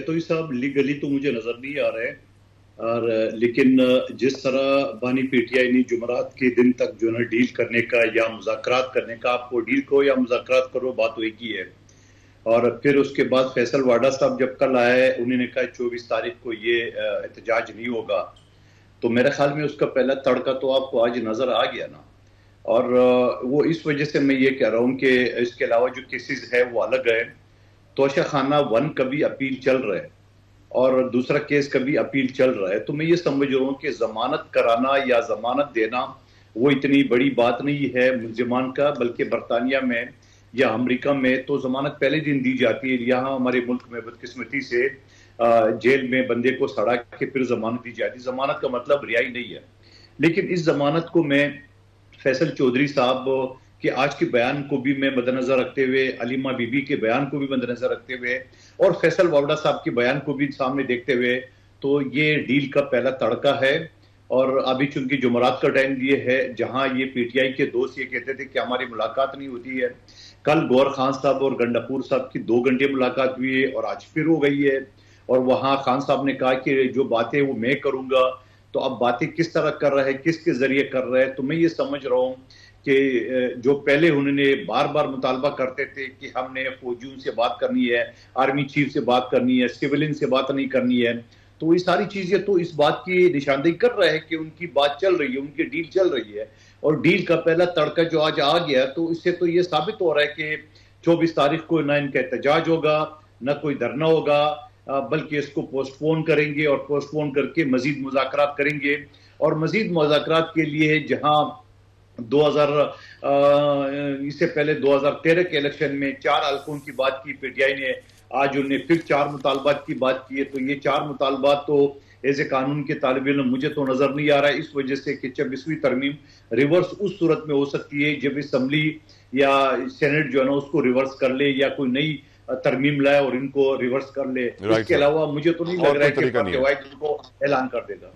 गहतोई साहब लीगली तो मुझे नजर नहीं आ रहे हैं। और लेकिन जिस तरह बानी पीटीआई ने जुमरात के दिन तक जो है डील करने का या मुज़ाकरात करने का, आपको डील को या मुज़ाकरात करो, बात तो एक ही है। और फिर उसके बाद फैसल वाडा साहब जब कल आए, उन्होंने कहा 24 तारीख को ये एहतजाज नहीं होगा। तो मेरे ख्याल में उसका पहला तड़का तो आपको आज नजर आ गया ना। और वो इस वजह से मैं ये कह रहा हूँ कि इसके अलावा जो केसेस है वो अलग है। तोशा खाना 1 का भी अपील चल रहा है और दूसरा केस का भी अपील चल रहा है। तो मैं ये समझ रहा हूँ कि जमानत कराना या जमानत देना वो इतनी बड़ी बात नहीं है मुल्जिमान का, बल्कि बरतानिया में या अमेरिका में तो जमानत पहले दिन दी जाती है। यहाँ हमारे मुल्क में बदकिस्मती से जेल में बंदे को सड़ा के फिर जमानत दी जाती है। जमानत का मतलब रिहाई नहीं है। लेकिन इस जमानत को मैं फैसल चौधरी साहब के आज के बयान को भी मैं मद्देनजर रखते हुए, अलीमा बीबी के बयान को भी मद्देनजर रखते हुए और फैसल वावड़ा साहब के बयान को भी सामने देखते हुए, तो ये डील का पहला तड़का है। और अभी चूंकि जुमरात का टाइम ये है जहां ये पीटीआई के दोस्त ये कहते थे कि हमारी मुलाकात नहीं होती है। कल गौर खान साहब और गंडापुर साहब की 2 घंटे मुलाकात हुई है और आज फिर हो गई है। और वहां खान साहब ने कहा कि जो बातें वो मैं करूंगा। तो अब बातें किस तरह कर रहा है, किसके जरिए कर रहा है, तो मैं ये समझ रहा हूं कि जो पहले उन्होंने बार बार मुतालबा करते थे कि हमने फौजियों से बात करनी है, आर्मी चीफ से बात करनी है, सिविलियन से बात नहीं करनी है, तो ये सारी चीजें तो इस बात की निशानदेही कर रहा है कि उनकी बात चल रही है, उनकी डील चल रही है। और डील का पहला तड़का जो आज आ गया, तो इससे तो ये साबित हो रहा है कि 24 तारीख को ना इनका एहतजाज होगा, ना कोई धरना होगा, बल्कि इसको पोस्टपोन करेंगे और पोस्टपोन करके मजीद मुज़ाकरात करेंगे। और मजीद मुज़ाकरात के लिए जहां 2000 इससे पहले 2013 के इलेक्शन में 4 हल्कों की बात की पीटीआई ने, आज उन्हें फिर 4 मुतालबात की बात की है। तो ये 4 मुतालबात तो एज ए कानून के तालिब इल्म मुझे तो नजर नहीं आ रहा है, इस वजह से कि 26वीं तरमीम रिवर्स उस सूरत में हो सकती है जब असेंबली या सेनेट जो है ना उसको रिवर्स कर ले या कोई नई तरमीम लाए और इनको रिवर्स कर ले। इसके अलावा मुझे तो नहीं लग रहा है कि इनको ऐलान कर देगा।